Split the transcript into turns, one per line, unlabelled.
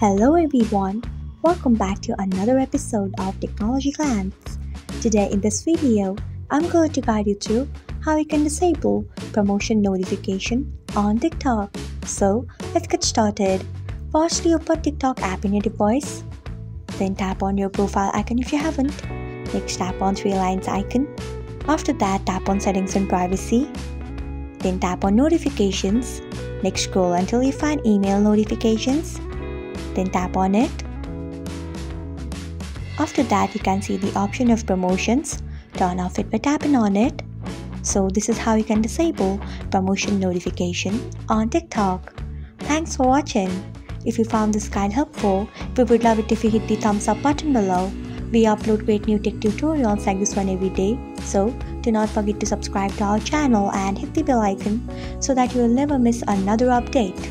Hello everyone, welcome back to another episode of Technologyglance. Today in this video, I'm going to guide you through how you can disable promotion notification on TikTok. So let's get started. Firstly, open TikTok app in your device. Then tap on your profile icon if you haven't. Next tap on three lines icon. After that, tap on settings and privacy. Then tap on notifications. Next scroll until you find email notifications. Then tap on it. After that, you can see the option of promotions. Turn off it by tapping on it. So this is how you can disable promotion notification on TikTok. Thanks for watching. If you found this guide helpful, we would love it if you hit the thumbs up button below. We upload great new tech tutorials like this one every day. So do not forget to subscribe to our channel and hit the bell icon so that you will never miss another update.